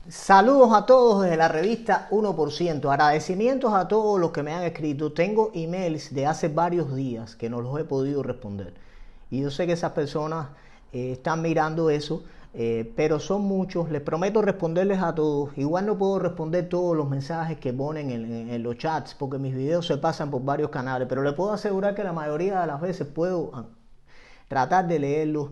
Saludos a todos desde la revista 1%. Agradecimientos a todos los que me han escrito. Tengo emails de hace varios días que no los he podido responder. Y yo sé que esas personas están mirando eso, pero son muchos. Les prometo responderles a todos. Igual no puedo responder todos los mensajes que ponen en los chats porque mis videos se pasan por varios canales. Pero les puedo asegurar que la mayoría de las veces puedo tratar de leerlos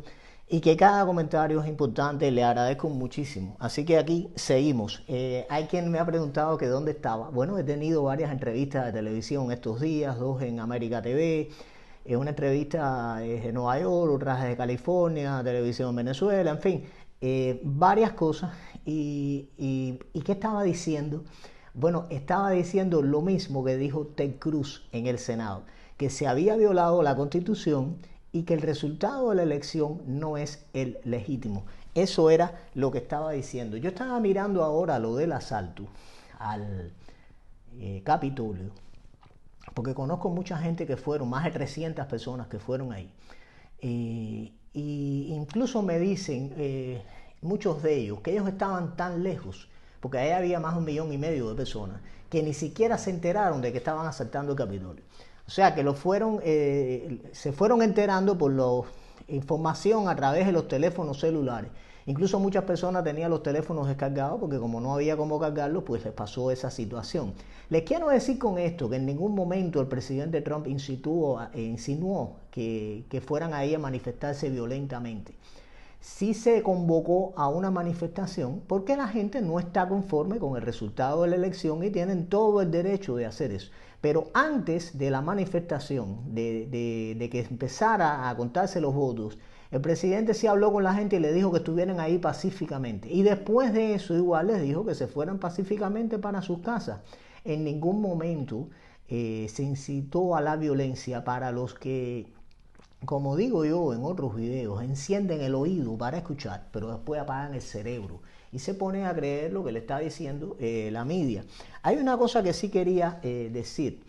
y que cada comentario es importante, le agradezco muchísimo. Así que aquí seguimos. Hay quien me ha preguntado que dónde estaba. Bueno, he tenido varias entrevistas de televisión estos días, dos en América TV, una entrevista en Nueva York, otras de California, televisión en Venezuela, en fin, varias cosas. ¿Y qué estaba diciendo? Bueno, estaba diciendo lo mismo que dijo Ted Cruz en el Senado, que se había violado la Constitución y que el resultado de la elección no es el legítimo. Eso era lo que estaba diciendo. Yo estaba mirando ahora lo del asalto al Capitolio, porque conozco mucha gente que fueron, más de 300 personas que fueron ahí. Y incluso me dicen, muchos de ellos, que ellos estaban tan lejos, porque ahí había más de 1,5 millones de personas, que ni siquiera se enteraron de que estaban asaltando el Capitolio. O sea, que se fueron enterando por la información a través de los teléfonos celulares. Incluso muchas personas tenían los teléfonos descargados porque como no había cómo cargarlos, pues les pasó esa situación. Les quiero decir con esto que en ningún momento el presidente Trump insinuó que fueran ahí a manifestarse violentamente. Sí se convocó a una manifestación porque la gente no está conforme con el resultado de la elección y tienen todo el derecho de hacer eso. Pero antes de la manifestación, de que empezara a contarse los votos, el presidente sí habló con la gente y le dijo que estuvieran ahí pacíficamente. Y después de eso igual les dijo que se fueran pacíficamente para sus casas. En ningún momento se incitó a la violencia para los que, como digo yo en otros videos, encienden el oído para escuchar, pero después apagan el cerebro y se ponen a creer lo que le está diciendo la media. Hay una cosa que sí quería decir.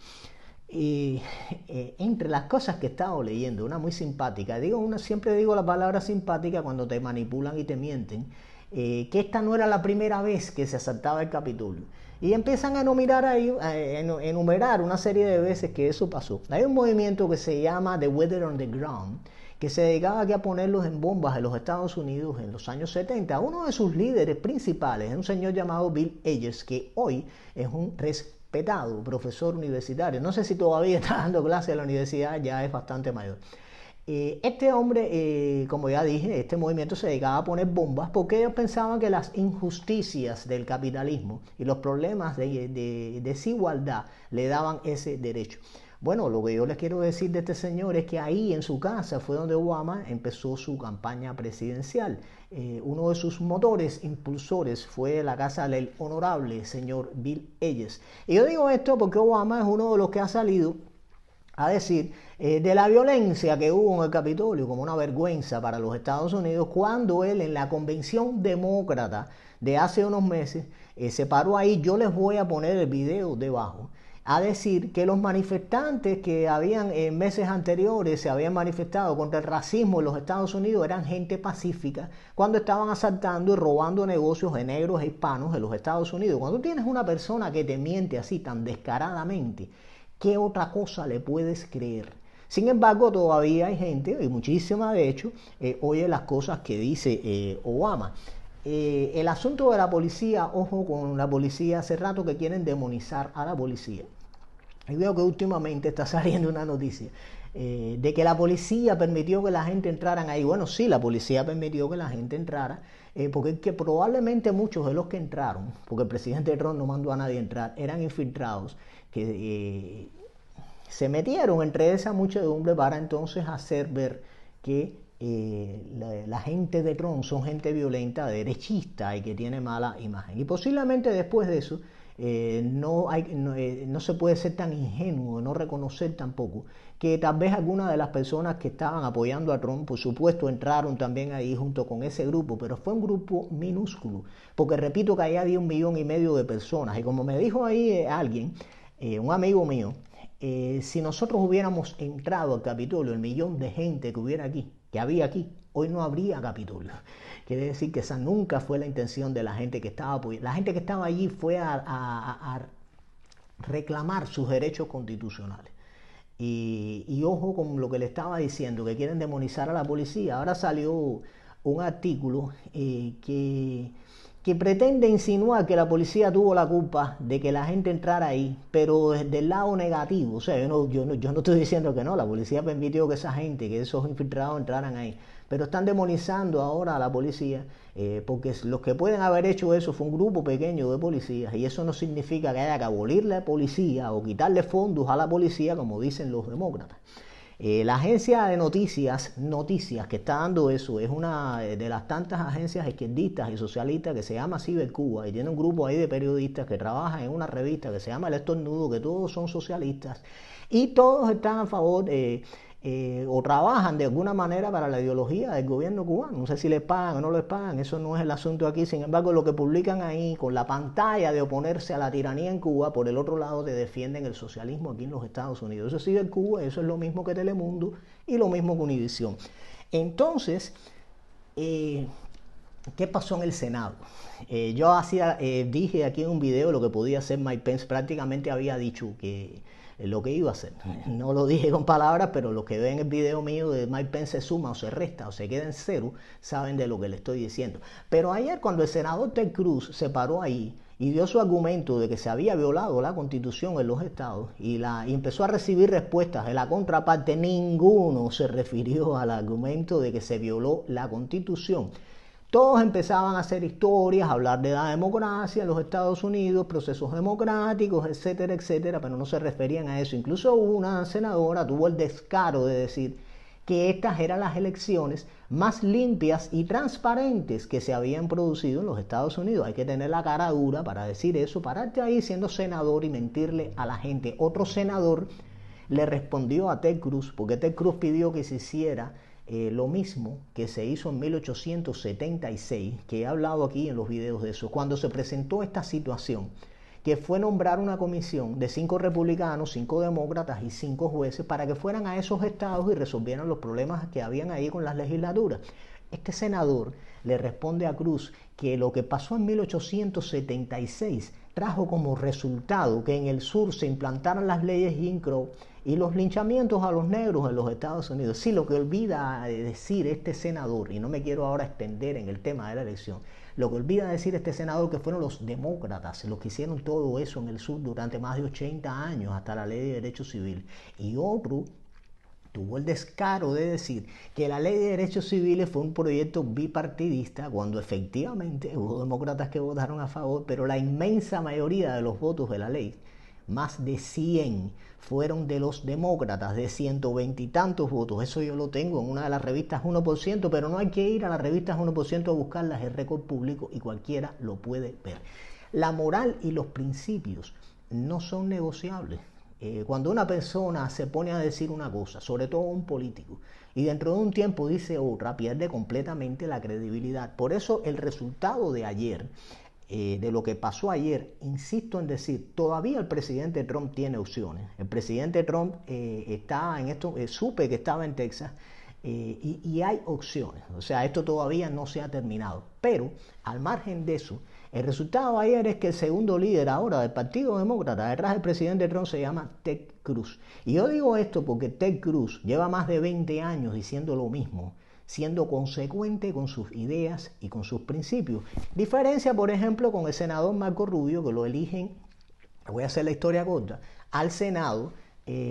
Entre las cosas que he estado leyendo, una muy simpática, siempre digo la palabra simpática cuando te manipulan y te mienten, que esta no era la primera vez que se asaltaba el Capitolio. Y empiezan a enumerar una serie de veces que eso pasó. Hay un movimiento que se llama The Weather on the Ground, que se dedicaba aquí a ponerlos en bombas en los Estados Unidos en los años 70. Uno de sus líderes principales es un señor llamado Bill Ayers, que hoy es un respetado profesor universitario. No sé si todavía está dando clase en la universidad, ya es bastante mayor. Este hombre, como ya dije, este movimiento se dedicaba a poner bombas porque ellos pensaban que las injusticias del capitalismo y los problemas de desigualdad le daban ese derecho. Bueno, lo que yo les quiero decir de este señor es que ahí en su casa fue donde Obama empezó su campaña presidencial. Uno de sus motores impulsores fue la casa del honorable señor Bill Ayers. Y yo digo esto porque Obama es uno de los que ha salido a decir de la violencia que hubo en el Capitolio como una vergüenza para los Estados Unidos, cuando él en la convención demócrata de hace unos meses se paró ahí. Yo les voy a poner el video debajo, a decir que los manifestantes que habían en meses anteriores se habían manifestado contra el racismo en los Estados Unidos eran gente pacífica cuando estaban asaltando y robando negocios de negros e hispanos en los Estados Unidos. Cuando tienes una persona que te miente así tan descaradamente, ¿qué otra cosa le puedes creer? Sin embargo, todavía hay gente, y muchísima de hecho, oye las cosas que dice Obama. El asunto de la policía, ojo con la policía, hace rato que quieren demonizar a la policía. Y veo que últimamente está saliendo una noticia de que la policía permitió que la gente entrara ahí. Bueno, sí, la policía permitió que la gente entrara, porque que probablemente muchos de los que entraron, porque el presidente Trump no mandó a nadie a entrar, eran infiltrados que se metieron entre esa muchedumbre para entonces hacer ver que la gente de Trump son gente violenta, derechista y que tiene mala imagen. Y posiblemente después de eso no se puede ser tan ingenuo, no reconocer tampoco que tal vez algunas de las personas que estaban apoyando a Trump, por supuesto, entraron también ahí junto con ese grupo, pero fue un grupo minúsculo, porque repito que ahí había 1,5 millones de personas. Y como me dijo ahí alguien, un amigo mío, si nosotros hubiéramos entrado al Capitolio, el millón de gente que hubiera aquí, que había aquí, hoy no habría Capitolio. Quiere decir que esa nunca fue la intención de la gente que estaba apoyando. La gente que estaba allí fue a reclamar sus derechos constitucionales. Y ojo con lo que le estaba diciendo, que quieren demonizar a la policía. Ahora salió un artículo que pretende insinuar que la policía tuvo la culpa de que la gente entrara ahí, pero desde el lado negativo. O sea, yo no estoy diciendo que no, la policía permitió que esa gente, que esos infiltrados entraran ahí, pero están demonizando ahora a la policía, porque los que pueden haber hecho eso fue un grupo pequeño de policías, y eso no significa que haya que abolir la policía o quitarle fondos a la policía, como dicen los demócratas. La agencia de noticias que está dando eso es una de las tantas agencias izquierdistas y socialistas que se llama Cibercuba, y tiene un grupo ahí de periodistas que trabajan en una revista que se llama El Estornudo, que todos son socialistas y todos están a favor o trabajan de alguna manera para la ideología del gobierno cubano. No sé si les pagan o no les pagan, eso no es el asunto aquí. Sin embargo, lo que publican ahí con la pantalla de oponerse a la tiranía en Cuba, por el otro lado te defienden el socialismo aquí en los Estados Unidos. Eso sí, del Cuba, eso es lo mismo que Telemundo y lo mismo que Univisión. Entonces, ¿qué pasó en el Senado? Yo dije aquí en un video lo que podía hacer Mike Pence. Prácticamente había dicho que lo que iba a hacer. No lo dije con palabras, pero los que ven el video mío de Mike Pence se suma o se resta o se queda en cero, saben de lo que le estoy diciendo. Pero ayer, cuando el senador Ted Cruz se paró ahí y dio su argumento de que se había violado la Constitución en los estados y empezó a recibir respuestas de la contraparte, ninguno se refirió al argumento de que se violó la Constitución. Todos empezaban a hacer historias, a hablar de la democracia en los Estados Unidos, procesos democráticos, etcétera, etcétera, pero no se referían a eso. Incluso una senadora tuvo el descaro de decir que estas eran las elecciones más limpias y transparentes que se habían producido en los Estados Unidos. Hay que tener la cara dura para decir eso, pararte ahí siendo senador y mentirle a la gente. Otro senador le respondió a Ted Cruz, porque Ted Cruz pidió que se hiciera lo mismo que se hizo en 1876, que he hablado aquí en los videos de eso, cuando se presentó esta situación, que fue nombrar una comisión de 5 republicanos, 5 demócratas y 5 jueces para que fueran a esos estados y resolvieran los problemas que habían ahí con las legislaturas. Este senador le responde a Cruz que lo que pasó en 1876 trajo como resultado que en el sur se implantaran las leyes Jim Crow y los linchamientos a los negros en los Estados Unidos. Sí, lo que olvida decir este senador, y no me quiero ahora extender en el tema de la elección, lo que olvida decir este senador que fueron los demócratas los que hicieron todo eso en el sur durante más de 80 años, hasta la ley de derechos civiles. Y otro tuvo el descaro de decir que la ley de derechos civiles fue un proyecto bipartidista, cuando efectivamente hubo demócratas que votaron a favor, pero la inmensa mayoría de los votos de la ley, más de 100, fueron de los demócratas, de 120 y tantos votos. Eso yo lo tengo en una de las revistas 1%, pero no hay que ir a las revistas 1% a buscarlas, es récord público y cualquiera lo puede ver. La moral y los principios no son negociables. Cuando una persona se pone a decir una cosa, sobre todo un político, y dentro de un tiempo dice otra, pierde completamente la credibilidad. Por eso el resultado de ayer, de lo que pasó ayer, insisto en decir, todavía el presidente Trump tiene opciones. El presidente Trump está en esto, supe que estaba en Texas, y hay opciones. O sea, esto todavía no se ha terminado. Pero, al margen de eso, el resultado ayer es que el segundo líder ahora del Partido Demócrata detrás del presidente Trump se llama Ted Cruz. Y yo digo esto porque Ted Cruz lleva más de 20 años diciendo lo mismo, siendo consecuente con sus ideas y con sus principios. Diferencia, por ejemplo, con el senador Marco Rubio, que lo eligen, voy a hacer la historia corta, al Senado,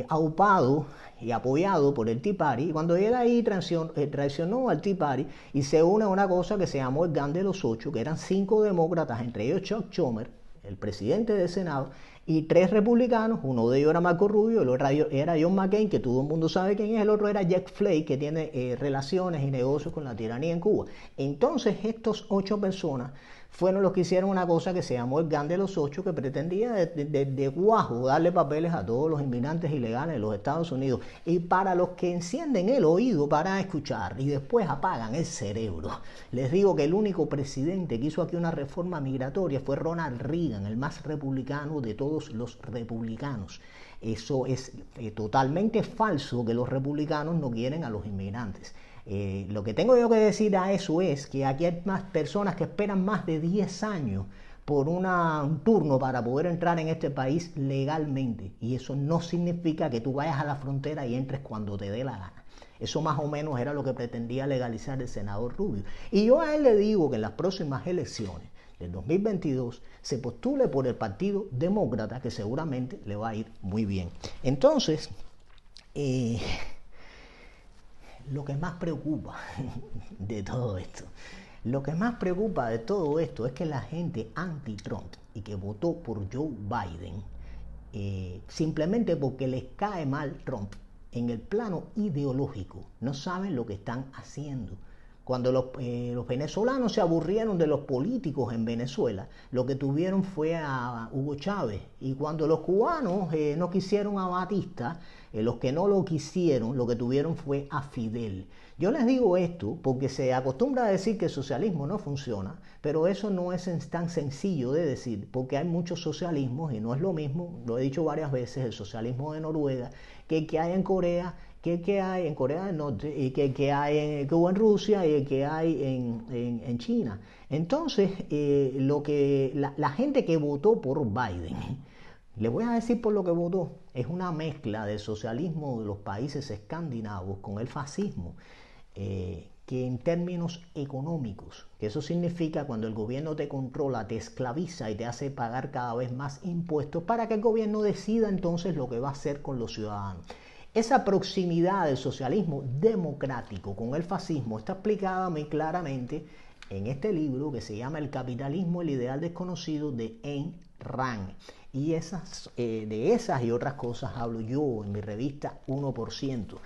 aupado y apoyado por el Tea Party, y cuando llega ahí traicionó al Tea Party y se une a una cosa que se llamó el GAN de los 8, que eran 5 demócratas, entre ellos Chuck Schumer, el presidente del Senado, y 3 republicanos. Uno de ellos era Marco Rubio, el otro era John McCain, que todo el mundo sabe quién es, el otro era Jack Flake, que tiene relaciones y negocios con la tiranía en Cuba. Entonces estos 8 personas fueron los que hicieron una cosa que se llamó el GAN de los 8, que pretendía de guajo darle papeles a todos los inmigrantes ilegales de los Estados Unidos. Y para los que encienden el oído para escuchar y después apagan el cerebro, les digo que el único presidente que hizo aquí una reforma migratoria fue Ronald Reagan, el más republicano de todos los republicanos. Eso es totalmente falso, que los republicanos no quieren a los inmigrantes. Lo que tengo yo que decir a eso es que aquí hay más personas que esperan más de 10 años por un turno para poder entrar en este país legalmente. Y eso no significa que tú vayas a la frontera y entres cuando te dé la gana. Eso más o menos era lo que pretendía legalizar el senador Rubio. Y yo a él le digo que en las próximas elecciones del 2022 se postule por el Partido Demócrata, que seguramente le va a ir muy bien. Entonces, lo que más preocupa de todo esto, es que la gente anti-Trump y que votó por Joe Biden, simplemente porque les cae mal Trump, en el plano ideológico, no saben lo que están haciendo. Cuando los venezolanos se aburrieron de los políticos en Venezuela, lo que tuvieron fue a Hugo Chávez. Y cuando los cubanos no quisieron a Batista, los que no lo quisieron, lo que tuvieron fue a Fidel. Yo les digo esto porque se acostumbra a decir que el socialismo no funciona, pero eso no es tan sencillo de decir, porque hay muchos socialismos y no es lo mismo, lo he dicho varias veces, el socialismo de Noruega, que el que hay en Corea, que el que hay en Corea del Norte, y que el que hay hubo en Rusia y el que hay en China. Entonces, la gente que votó por Biden, le voy a decir por lo que votó, es una mezcla del socialismo de los países escandinavos con el fascismo, que en términos económicos, que eso significa cuando el gobierno te controla, te esclaviza y te hace pagar cada vez más impuestos para que el gobierno decida entonces lo que va a hacer con los ciudadanos. Esa proximidad del socialismo democrático con el fascismo está explicada muy claramente en este libro que se llama El capitalismo, el ideal desconocido, de Ayn Rand. Y de esas y otras cosas hablo yo en mi revista 1%.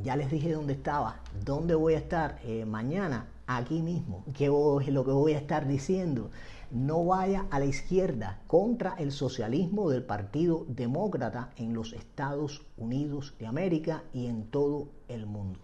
Ya les dije dónde estaba, dónde voy a estar mañana, aquí mismo. ¿Qué es lo que voy a estar diciendo? No vaya a la izquierda, contra el socialismo del Partido Demócrata en los Estados Unidos de América y en todo el mundo.